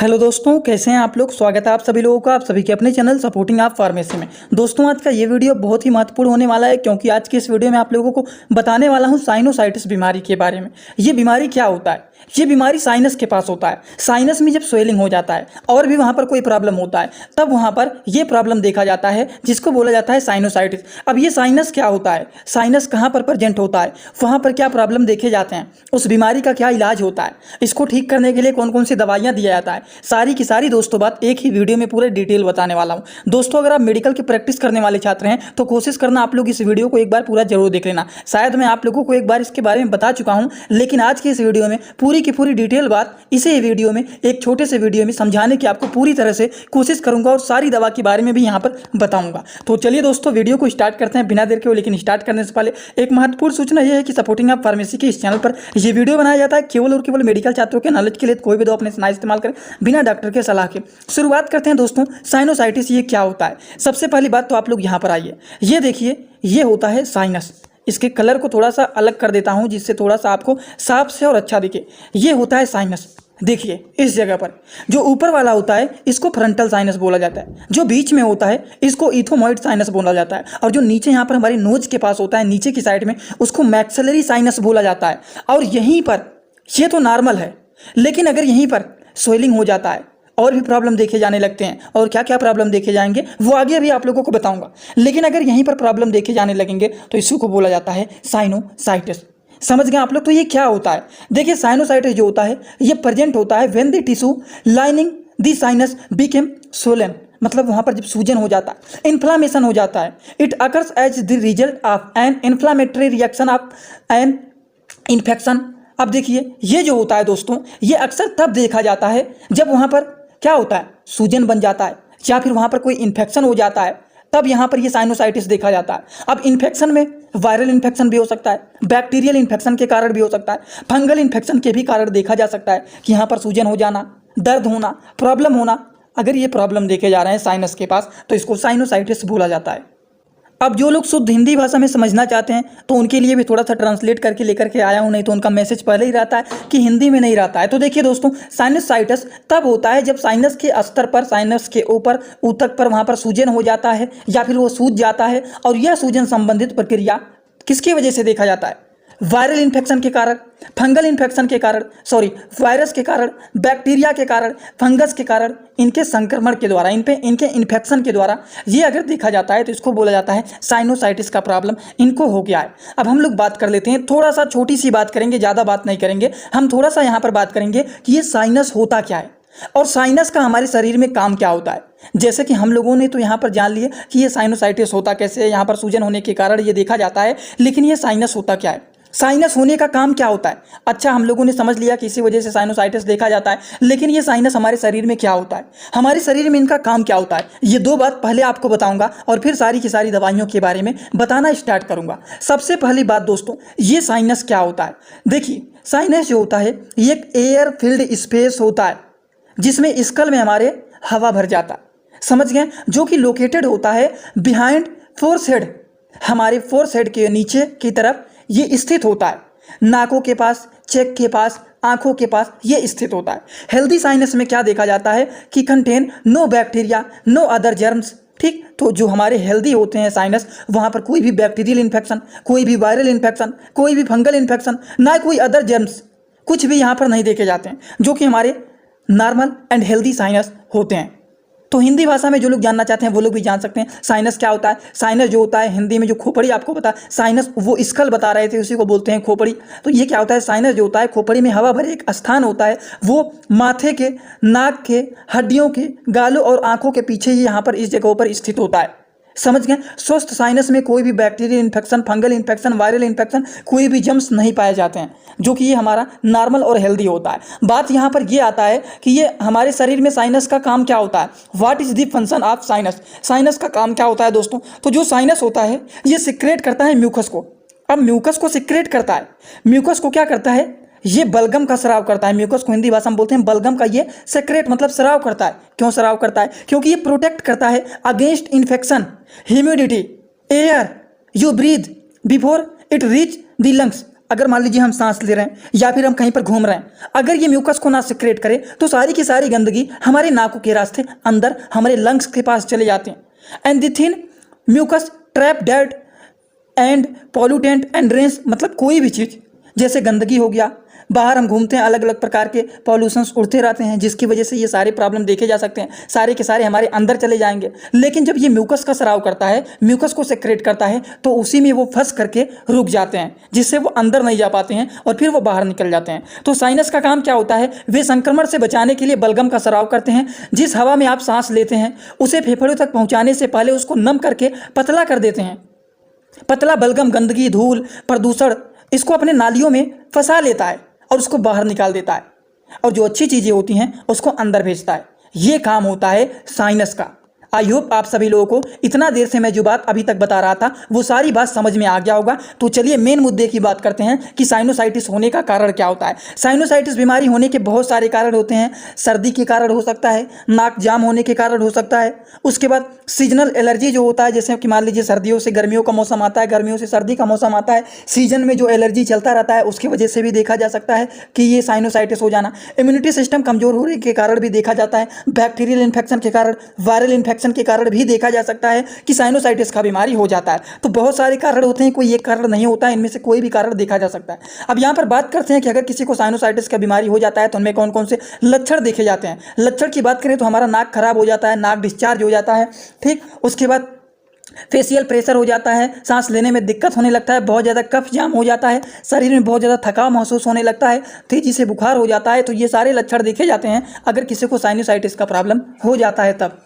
Hello दोस्तों, कैसे हैं आप लोग। स्वागत है आप सभी लोगों का आप सभी के अपने चैनल सपोर्टिंग आप फार्मेसी में। दोस्तों, आज का ये वीडियो बहुत ही महत्वपूर्ण होने वाला है, क्योंकि आज के इस वीडियो में आप लोगों को बताने वाला हूं साइनोसाइटिस बीमारी के बारे में। ये बीमारी क्या होता है? ये बीमारी साइनस के पास होता है। साइनस में जब स्वेलिंग हो जाता है और भी वहाँ पर कोई प्रॉब्लम होता है, तब वहाँ पर ये प्रॉब्लम देखा जाता है, जिसको बोला जाता है साइनोसाइटिस। अब ये साइनस क्या होता है, साइनस कहाँ पर प्रेजेंट होता है, वहाँ पर क्या प्रॉब्लम देखे जाते हैं, उस बीमारी का क्या इलाज होता है, इसको ठीक करने के लिए कौन कौन सी दवाइयाँ दिया जाता है, सारी की सारी दोस्तों बात एक ही वीडियो में पूरे डिटेल बताने वाला हूँ। दोस्तों, अगर आप मेडिकल की प्रैक्टिस करने वाले छात्र हैं तो कोशिश करना आप लोग इस वीडियो को एक बार पूरा जरूर देख लेना। शायद मैं आप लोगों को एक बार इसके बारे में बता चुका हूँ, लेकिन आज की इस वीडियो में पूरी की पूरी डिटेल बात इसी वीडियो में, एक छोटे से वीडियो में समझाने की आपको पूरी तरह से कोशिश करूंगा और सारी दवा के बारे में भी यहाँ पर बताऊंगा। तो चलिए दोस्तों, वीडियो को स्टार्ट करते हैं बिना देर के। लेकिन स्टार्ट करने से पहले एक महत्वपूर्ण सूचना यह है कि सपोर्टिंग आप फार्मेसी के इस चैनल पर यह वीडियो बनाया जाता है केवल और केवल मेडिकल छात्रों के नॉलेज के लिए। कोई भी दवा अपने ना इस्तेमाल करें बिना डॉक्टर के सलाह के। शुरुआत करते हैं दोस्तों, साइनोसाइटिस ये क्या होता है। सबसे पहली बात तो आप लोग यहाँ पर आइए, ये देखिए, ये होता है साइनस। इसके कलर को थोड़ा सा अलग कर देता हूँ जिससे थोड़ा सा आपको साफ से और अच्छा दिखे। ये होता है साइनस। देखिए, इस जगह पर जो ऊपर वाला होता है इसको फ्रंटल साइनस बोला जाता है, जो बीच में होता है इसको इथोमॉइड साइनस बोला जाता है, और जो नीचे यहाँ पर हमारे नोज के पास होता है नीचे की साइड में, उसको मैक्सिलरी साइनस बोला जाता है। और यहीं पर ये तो नॉर्मल है, लेकिन अगर यहीं पर स्वेलिंग हो जाता है और भी प्रॉब्लम देखे जाने लगते हैं, और क्या क्या प्रॉब्लम देखे जाएंगे वो आगे भी आप लोगों को बताऊंगा, लेकिन अगर यहीं पर प्रॉब्लम देखे जाने लगेंगे तो इसी को बोला जाता है साइनोसाइटिस। समझ गए आप लोग। तो ये क्या होता है, देखिए, साइनोसाइटिस जो होता है ये प्रेजेंट होता है when the tissue lining the sinus became swollen, मतलब वहां पर जब सूजन हो जाता है, इन्फ्लामेशन हो जाता है। It occurs as the result of an inflammatory reaction of an infection. अब देखिए, ये जो होता है दोस्तों, ये अक्सर तब देखा जाता है जब वहां पर क्या होता है, सूजन बन जाता है या फिर वहां पर कोई इन्फेक्शन हो जाता है, तब यहाँ पर ये साइनोसाइटिस देखा जाता है। अब इन्फेक्शन में वायरल इन्फेक्शन भी हो सकता है, बैक्टीरियल इन्फेक्शन के कारण भी हो सकता है, फंगल इन्फेक्शन के भी कारण देखा जा सकता है कि यहाँ पर सूजन हो जाना, दर्द होना, प्रॉब्लम होना। अगर ये प्रॉब्लम देखे जा रहे हैं साइनस के पास तो इसको साइनोसाइटिस बोला जाता है। अब जो लोग शुद्ध हिंदी भाषा में समझना चाहते हैं तो उनके लिए भी थोड़ा सा ट्रांसलेट करके लेकर के आया हूं, नहीं तो उनका मैसेज पहले ही रहता है कि हिंदी में नहीं रहता है। तो देखिए दोस्तों, साइनसाइटिस तब होता है जब साइनस के स्तर पर, साइनस के ऊपर, ऊतक पर वहां पर सूजन हो जाता है या फिर वो सूज जाता है, और यह सूजन संबंधित प्रक्रिया किसकी वजह से देखा जाता है, वायरल इन्फेक्शन के कारण, फंगल इन्फेक्शन के कारण, वायरस के कारण, बैक्टीरिया के कारण, फंगस के कारण, इनके संक्रमण के द्वारा, इनके इन्फेक्शन के द्वारा ये अगर देखा जाता है तो इसको बोला जाता है साइनोसाइटिस का प्रॉब्लम इनको हो गया है। अब हम लोग बात कर लेते हैं, थोड़ा सा छोटी सी बात करेंगे, ज़्यादा बात नहीं करेंगे, हम थोड़ा सा यहाँ पर बात करेंगे कि ये साइनस होता क्या है और साइनस का हमारे शरीर में काम क्या होता है। जैसे कि हम लोगों ने तो यहाँ पर जान लिया कि ये साइनोसाइटिस होता कैसे है, यहाँ पर सूजन होने के कारण ये देखा जाता है, लेकिन ये साइनस होता क्या है, साइनस होने का काम क्या होता है। अच्छा, हम लोगों ने समझ लिया कि इसी वजह से साइनोसाइटिस देखा जाता है, लेकिन ये साइनस हमारे शरीर में क्या होता है, हमारे शरीर में इनका काम क्या होता है, ये दो बात पहले आपको बताऊंगा और फिर सारी की सारी दवाइयों के बारे में बताना स्टार्ट करूंगा। सबसे पहली बात दोस्तों, ये साइनस क्या होता है। देखिए, साइनस जो होता है ये एक एयर फिल्ड स्पेस होता है जिसमें स्कल में हमारे हवा भर जाता है, समझ गए, जो कि लोकेटेड होता है बिहाइंड फोरहेड, हमारे फोरहेड के नीचे की तरफ ये स्थित होता है, नाकों के पास, चेक के पास, आंखों के पास ये स्थित होता है। हेल्दी साइनस में क्या देखा जाता है कि contain no bacteria, no other germs. ठीक, तो जो हमारे हेल्दी होते हैं साइनस, वहाँ पर कोई भी बैक्टीरियल इन्फेक्शन, कोई भी वायरल इन्फेक्शन, कोई भी फंगल इन्फेक्शन, ना कोई अदर जर्म्स, कुछ भी यहाँ पर नहीं देखे जाते हैं, जो कि हमारे नॉर्मल एंड हेल्दी साइनस होते हैं। तो हिंदी भाषा में जो लोग जानना चाहते हैं वो लोग भी जान सकते हैं साइनस क्या होता है। साइनस जो होता है हिंदी में, जो खोपड़ी आपको पता, साइनस वो स्कल बता रहे थे, उसी को बोलते हैं खोपड़ी। तो ये क्या होता है, साइनस जो होता है खोपड़ी में हवा भरे एक स्थान होता है, वो माथे के, नाक के, हड्डियों के, गालों और आंखों के पीछे ही यहाँ पर इस जगहों पर स्थित होता है, समझ गए। स्वस्थ साइनस में कोई भी bacterial infection, fungal infection, viral infection, कोई भी जम्स नहीं पाए जाते हैं, जो कि ये हमारा नॉर्मल और हेल्दी होता है। बात यहाँ पर ये आता है कि ये हमारे शरीर में साइनस का काम क्या होता है, what is the function of sinus. Sinus का काम क्या होता है दोस्तों, तो जो साइनस होता है ये सिक्रेट करता है म्यूकस को। अब म्यूकस को सिक्रेट करता है, म्यूकस को क्या करता है, ये बलगम का स्राव करता है। म्यूकस को हिंदी भाषा में बोलते हैं बलगम का, ये सेक्रेट मतलब स्राव करता है। क्यों स्राव करता है, क्योंकि ये प्रोटेक्ट करता है against infection, humidity, air you breathe before it reach the lungs. अगर मान लीजिए हम सांस ले रहे हैं या फिर हम कहीं पर घूम रहे हैं, अगर ये म्यूकस को ना सिक्रेट करे तो सारी की सारी गंदगी हमारे नाकों के रास्ते अंदर हमारे लंग्स के पास चले जाते हैं। And the thin mucus trap डेट एंड पॉल्यूटेंट एंड ड्रेन्स, मतलब कोई भी चीज़ जैसे गंदगी हो गया, बाहर हम घूमते हैं, अलग अलग प्रकार के पॉल्यूशंस उड़ते रहते हैं, जिसकी वजह से ये सारे प्रॉब्लम देखे जा सकते हैं, सारे के सारे हमारे अंदर चले जाएंगे। लेकिन जब ये म्यूकस का स्राव करता है, म्यूकस को सेक्रेट करता है, तो उसी में वो फंस करके रुक जाते हैं, जिससे वो अंदर नहीं जा पाते हैं और फिर वो बाहर निकल जाते हैं। तो साइनस का काम क्या होता है, वे संक्रमण से बचाने के लिए बलगम का स्राव करते हैं। जिस हवा में आप सांस लेते हैं उसे फेफड़ों तक पहुँचाने से पहले उसको नम करके पतला कर देते हैं। पतला बलगम गंदगी, धूल, प्रदूषण इसको अपने नालियों में फंसा लेता है और उसको बाहर निकाल देता है, और जो अच्छी चीज़ें होती हैं उसको अंदर भेजता है। ये काम होता है साइनस का। आई होप आप सभी लोगों को इतना देर से मैं जो बात अभी तक बता रहा था वो सारी बात समझ में आ गया होगा। तो चलिए मेन मुद्दे की बात करते हैं कि साइनोसाइटिस होने का कारण क्या होता है। साइनोसाइटिस बीमारी होने के बहुत सारे कारण होते हैं। सर्दी के कारण हो सकता है, नाक जाम होने के कारण हो सकता है, उसके बाद सीजनल एलर्जी जो होता है, जैसे कि मान लीजिए सर्दियों से गर्मियों का मौसम आता है, गर्मियों से सर्दी का मौसम आता है, सीजन में जो एलर्जी चलता रहता है उसकी वजह से भी देखा जा सकता है कि ये साइनोसाइटिस हो जाना। इम्यूनिटी सिस्टम कमजोर होने के कारण भी देखा जाता है। बैक्टीरियल इन्फेक्शन के कारण, वायरल इन्फेक्शन के कारण भी देखा जा सकता है कि साइनोसाइटिस का बीमारी हो जाता है। तो बहुत सारे कारण होते हैं, कोई एक कारण नहीं होता है, इनमें से कोई भी कारण देखा जा सकता है। अब यहाँ पर बात करते हैं कि अगर किसी को साइनोसाइटिस का बीमारी हो जाता है तो उनमें कौन कौन से लक्षण देखे जाते हैं। लक्षण की बात करें तो हमारा नाक खराब हो जाता है, नाक डिस्चार्ज हो जाता है, ठीक। उसके बाद फेशियल प्रेशर हो जाता है, सांस लेने में दिक्कत होने लगता है, बहुत ज़्यादा कफ जाम हो जाता है, शरीर में बहुत ज़्यादा थकाव महसूस होने लगता है, तेजी से बुखार हो जाता है। तो ये सारे लक्षण देखे जाते हैं अगर किसी को साइनोसाइटिस का प्रॉब्लम हो जाता है तब।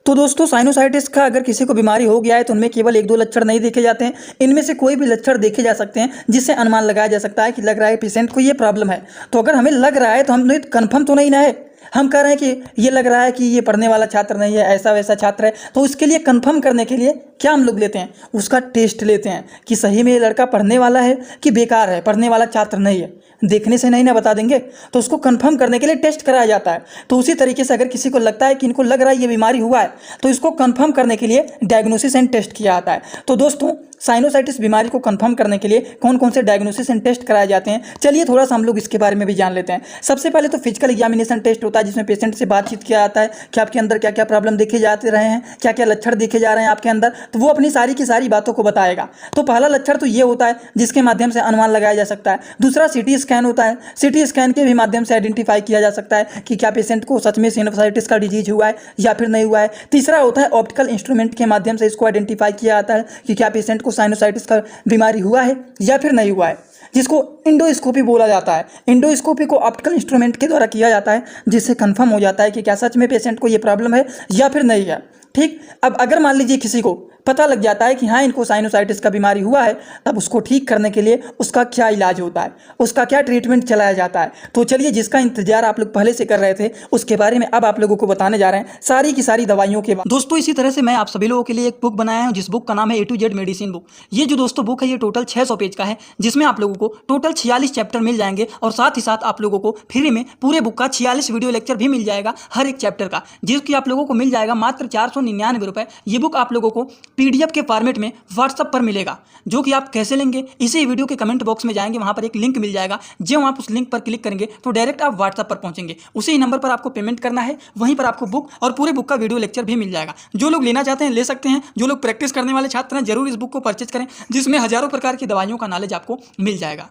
तो दोस्तों साइनोसाइटिस का अगर किसी को बीमारी हो गया है तो उनमें केवल एक दो लक्षण नहीं देखे जाते हैं, इनमें से कोई भी लक्षण देखे जा सकते हैं जिससे अनुमान लगाया जा सकता है कि लग रहा है पेशेंट को ये प्रॉब्लम है। तो अगर हमें लग रहा है तो हम कन्फर्म तो नहीं ना है, हम कह रहे हैं कि ये लग रहा है कि ये पढ़ने वाला छात्र नहीं है, ऐसा वैसा छात्र है, तो उसके लिए कंफर्म करने के लिए क्या हम लोग लेते हैं, उसका टेस्ट लेते हैं कि सही में ये लड़का पढ़ने वाला है कि बेकार है, पढ़ने वाला छात्र नहीं है। देखने से नहीं ना बता देंगे, तो उसको कंफर्म करने के लिए टेस्ट कराया जाता है। तो उसी तरीके से अगर किसी को लगता है कि इनको लग रहा है ये बीमारी हुआ है तो इसको कंफर्म करने के लिए डायग्नोसिस एंड टेस्ट किया जाता है। तो दोस्तों साइनोसाइटिस बीमारी को कंफर्म करने के लिए कौन कौन से डायग्नोसिस एंड टेस्ट कराए जाते हैं, चलिए थोड़ा सा हम लोग इसके बारे में भी जान लेते हैं। सबसे पहले तो फिजिकल एग्जामिनेशन टेस्ट होता है, जिसमें पेशेंट से बातचीत किया जाता है कि आपके अंदर क्या क्या प्रॉब्लम देखे जाते रहे हैं, क्या क्या लक्षण देखे जा रहे हैं आपके अंदर, तो वो अपनी सारी की सारी बातों को बताएगा। तो पहला लक्षण तो ये होता है जिसके माध्यम से अनुमान लगाया जा सकता है। दूसरा सीटी स्कैन होता है, सीटी स्कैन के भी माध्यम से आइडेंटिफाई किया जा सकता है कि क्या पेशेंट को सच में साइनोसाइटिस का डिजीज हुआ है या फिर नहीं हुआ है। तीसरा होता है ऑप्टिकल इंस्ट्रूमेंट के माध्यम से इसको आइडेंटिफाई किया जाता है कि क्या पेशेंट को साइनोसाइटिस का बीमारी हुआ है या फिर नहीं हुआ है, जिसको इंडोस्कोपी बोला जाता है। इंडोस्कोपी को ऑप्टिकल इंस्ट्रूमेंट के द्वारा किया जाता है, जिससे कंफर्म हो जाता है कि क्या सच में पेशेंट को ये प्रॉब्लम है या फिर नहीं है, ठीक। अब अगर मान लीजिए किसी को पता लग जाता है कि हाँ इनको साइनोसाइटिस का बीमारी हुआ है, तब उसको ठीक करने के लिए उसका क्या इलाज होता है, उसका क्या ट्रीटमेंट चलाया जाता है। तो चलिए जिसका इंतजार आप लोग पहले से कर रहे थे उसके बारे में अब आप लोगों को बताने जा रहे हैं, सारी की सारी दवाइयों के बाद। दोस्तों इसी तरह से मैं आप सभी लोगों के लिए एक बुक बनाया हूँ जिस बुक का नाम है A to Z medicine book. ये जो दोस्तों बुक है ये टोटल 600 पेज का है, जिसमें आप लोगों को टोटल 46 चैप्टर मिल जाएंगे और साथ ही साथ आप लोगों को फ्री में पूरे बुक का 46 वीडियो लेक्चर भी मिल जाएगा हर एक चैप्टर का, जिसकी आप लोगों को मिल जाएगा मात्र 499 रुपये। ये बुक आप लोगों को PDF के फॉर्मेट में व्हाट्सएप पर मिलेगा, जो कि आप कैसे लेंगे इसी वीडियो के कमेंट बॉक्स में जाएंगे, वहां पर एक लिंक मिल जाएगा। जब आप उस लिंक पर क्लिक करेंगे तो डायरेक्ट आप व्हाट्सएप पर पहुंचेंगे, उसी नंबर पर आपको पेमेंट करना है, वहीं पर आपको बुक और पूरे बुक का वीडियो लेक्चर भी मिल जाएगा। जो लोग लेना चाहते हैं ले सकते हैं, जो लोग प्रैक्टिस करने वाले छात्र हैं जरूर इस बुक को परचेज करें, जिसमें हजारों प्रकार की दवाइयों का नॉलेज आपको मिल जाएगा।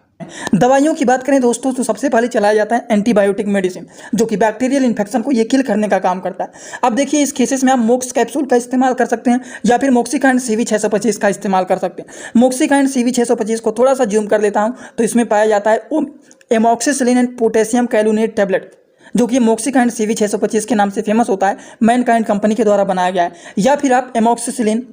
दवाइयों की बात करें दोस्तों तो सबसे पहले चलाया जाता है एंटीबायोटिक मेडिसिन, जो कि बैक्टीरियल इन्फेक्शन को ये किल करने का काम करता है। अब देखिए इस केसेस में आप मोक्स कैप्सूल का इस्तेमाल कर सकते हैं या फिर मोक्सिकाइंड CV 625 का इस्तेमाल कर सकते हैं। मोक्सिकाइंड CV 625 को थोड़ा सा जूम कर लेता हूं तो इसमें पाया जाता है एमॉक्सिसिलिन एंड पोटेशियम कैलुनेट टैबलेट, जो कि मोक्सिकाइंड CV 625 के नाम से फेमस होता है, मैनकाइंड कंपनी के द्वारा बनाया गया है। या फिर आप एमॉक्सिसिलिन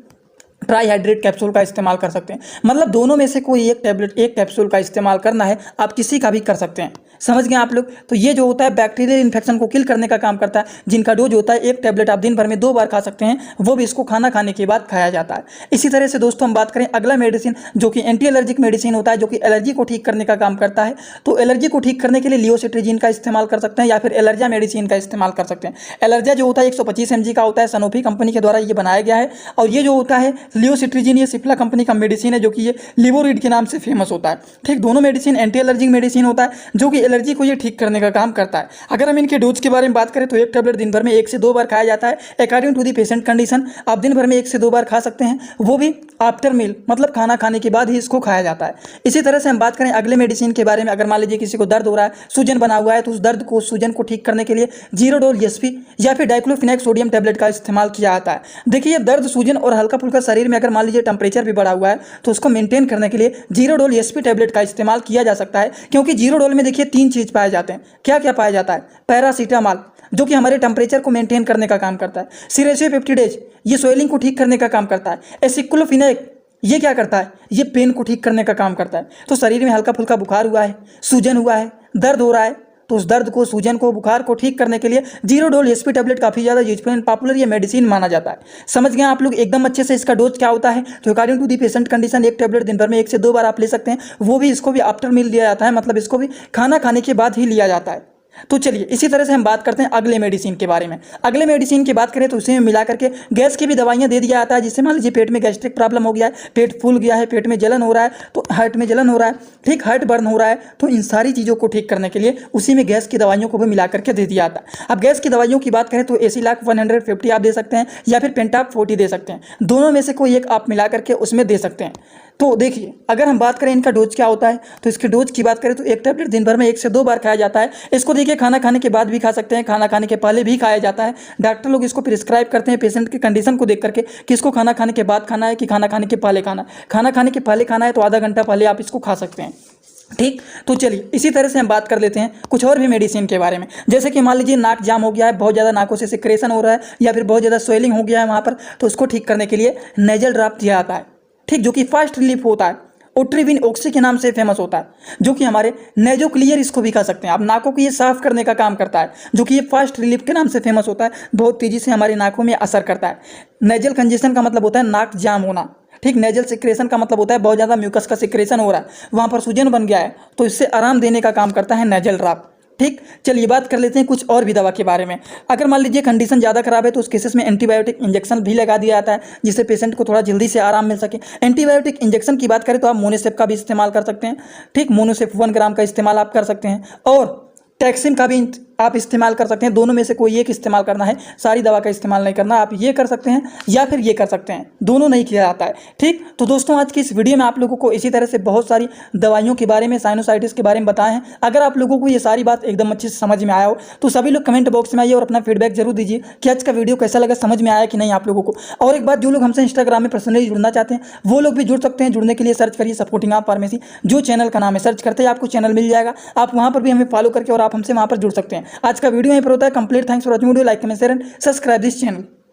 ट्राईहाइड्रेट कैप्सूल का इस्तेमाल कर सकते हैं। मतलब दोनों में से कोई एक टैबलेट, एक कैप्सूल का इस्तेमाल करना है, आप किसी का भी कर सकते हैं। समझ गए आप लोग। तो ये जो होता है बैक्टीरियल इन्फेक्शन को किल करने का काम करता है, जिनका डोज होता है एक टैबलेट आप दिन भर में 2 बार खा सकते हैं, वो भी इसको खाना खाने के बाद खाया जाता है। इसी तरह से दोस्तों हम बात करें अगला मेडिसिन जो कि एंटी एलर्जिक मेडिसिन होता है, जो कि एलर्जी को ठीक करने का काम करता है। तो एलर्जी को ठीक करने के लिए लियोसिट्रिजिन का इस्तेमाल कर सकते हैं या फिर एलर्जा मेडिसिन का इस्तेमाल कर सकते हैं। एलर्जा जो होता है 125 mg का होता है, सनोफी कंपनी के द्वारा ये बनाया गया है। और ये जो होता है लियोसिट्रीजिन ये सिप्ला कंपनी का मेडिसिन है जो कि ये लिवोरिड के नाम से फेमस होता है। ठीक, दोनों मेडिसिन एंटी एलर्जिक मेडिसिन होता है जो कि एलर्जी को ये ठीक करने का काम करता है। अगर हम इनके डोज के बारे में बात करें तो एक टैबलेट दिन भर में 1 से 2 बार खाया जाता है। According to the patient condition आप दिन भर में 1 से 2 बार खा सकते हैं, वो भी आफ्टर मील, मतलब खाना खाने के बाद ही इसको खाया जाता है। इसी तरह से हम बात करें अगले मेडिसिन के बारे में, अगर मान लीजिए किसी को दर्द हो रहा है, सूजन बना हुआ है, तो उस दर्द को, सूजन को ठीक करने के लिए जीरोडोल एसपी या फिर डाइक्लोफिनेक सोडियम टैबलेट का इस्तेमाल किया जाता है। देखिए, दर्द, सूजन और हल्का फुल्का शरीर में अगर मान लीजिए टेम्परेचर भी बढ़ा हुआ है तो उसको मेंटेन करने के लिए जीरोडोल एसपी टैबलेट का इस्तेमाल किया जा सकता है, क्योंकि जीरोडोल में देखिए 3 चीज़ पाए जाते हैं। क्या क्या पाया जाता है? पैरासीटामॉल जो कि हमारे टेम्परेचर को मेंटेन करने का काम करता है, सिरेसियोपेप्टिडेज ये स्वेलिंग को ठीक करने का काम करता है, एसिक्लोफिनेक ये क्या करता है? ये पेन को ठीक करने का काम करता है। तो शरीर में हल्का फुल्का बुखार हुआ है, सूजन हुआ है, दर्द हो रहा है, तो उस दर्द को, सूजन को, बुखार को ठीक करने के लिए जीरोडोल एसपी टैबलेट काफ़ी ज़्यादा यूजफुल एंड पॉपुलर ये मेडिसिन माना जाता है। समझ गए आप लोग एकदम अच्छे से इसका डोज क्या होता है? तो according to the patient condition एक टैबलेट दिन भर में 1 से 2 बार आप ले सकते हैं, वो भी इसको भी आफ्टर मील लिया जाता है, मतलब इसको भी खाना खाने के बाद ही लिया जाता है। तो चलिए इसी तरह से हम बात करते हैं अगले मेडिसिन के बारे में। अगले मेडिसिन की बात करें तो उसी में मिला करके गैस की भी दवाइयाँ दे दिया जाता है, जिससे मान लीजिए पेट में गैस्ट्रिक प्रॉब्लम हो गया है, पेट फूल गया है, पेट में जलन हो रहा है, तो हार्ट में जलन हो रहा है, ठीक, हार्ट बर्न हो रहा है, तो इन सारी चीज़ों को ठीक करने के लिए उसी में गैस की दवाइयों को भी मिला करके दे दिया जाता है। अब गैस की दवाइयों की बात करें तो एसिलॉक 150 आप दे सकते हैं या फिर पेंटाप 40 दे सकते हैं, दोनों में से कोई एक आप मिला करके उसमें दे सकते हैं। तो देखिए, अगर हम बात करें इनका डोज क्या होता है, तो इसके डोज की बात करें तो एक टैबलेट दिन भर में 1 से 2 बार खाया जाता है। इसको देखिए खाना खाने के बाद भी खा सकते हैं, खाना खाने के पहले भी खाया जाता है। डॉक्टर लोग इसको प्रिस्क्राइब करते हैं पेशेंट की कंडीशन को देख करके कि इसको खाना खाने के बाद खाना है कि खाना खाने के पहले खाना। खाना खाने के पहले खाना है तो आधा घंटा पहले आप इसको खा सकते हैं। ठीक, तो चलिए इसी तरह से हम बात कर लेते हैं कुछ और भी मेडिसिन के बारे में। जैसे कि मान लीजिए नाक जाम हो गया है, बहुत ज़्यादा नाकों से सिक्रेशन हो रहा है या फिर बहुत ज़्यादा स्वेलिंग हो गया है वहाँ पर, तो उसको ठीक करने के लिए नेजल ड्रॉप दिया जाता है, ठीक, जो कि फास्ट रिलीफ होता है। ओट्रिविन ऑक्सी के नाम से फेमस होता है, जो कि हमारे नेजो क्लियर इसको भी खा सकते हैं आप, नाकों को ये साफ करने का काम करता है, जो कि ये फास्ट रिलीफ के नाम से फेमस होता है, बहुत तेज़ी से हमारी नाकों में असर करता है। नेजल कंजेशन का मतलब होता है नाक जाम होना, ठीक, नेजल सिक्रेशन का मतलब होता है बहुत ज़्यादा म्यूकस का सिक्रेशन हो रहा है, वहाँ पर सूजन बन गया है, तो इससे आराम देने का काम करता है नेजल ड्रॉप। ठीक, चलिए बात कर लेते हैं कुछ और भी दवा के बारे में। अगर मान लीजिए कंडीशन ज़्यादा खराब है तो उस केसेस में एंटीबायोटिक इंजेक्शन भी लगा दिया जाता है, जिससे पेशेंट को थोड़ा जल्दी से आराम मिल सके। एंटीबायोटिक इंजेक्शन की बात करें तो आप मोनोसेप का भी इस्तेमाल कर सकते हैं, ठीक, मोनोसेप 1 ग्राम का इस्तेमाल आप कर सकते हैं, और टैक्सिम का भी आप इस्तेमाल कर सकते हैं। दोनों में से कोई एक इस्तेमाल करना है, सारी दवा का इस्तेमाल नहीं करना। आप ये कर सकते हैं या फिर ये कर सकते हैं, दोनों नहीं किया जाता है। ठीक, तो दोस्तों आज की इस वीडियो में आप लोगों को इसी तरह से बहुत सारी दवाइयों के बारे में, साइनोसाइटिस के बारे में बताए हैं। अगर आप लोगों को ये सारी बात एकदम अच्छे से समझ में आया हो तो सभी लोग कमेंट बॉक्स में आइए और अपना फीडबैक जरूर दीजिए कि आज का वीडियो कैसा लगा, समझ में आया कि नहीं आप लोगों को। और एक बात, जो लोग हमसे इंस्टाग्राम में पर्सनली जुड़ना चाहते हैं वो लोग भी जुड़ सकते हैं। जुड़ने के लिए सर्च करिए सपोर्टिंग आप फार्मेसी, जो चैनल का नाम है, सर्च करते ही आपको चैनल मिल जाएगा। आप वहाँ पर भी हमें फॉलो करके और आप हमसे वहाँ पर जुड़ सकते हैं। आज का वीडियो यहीं पर होता है complete. Thanks for watching video, like comment share and subscribe this channel.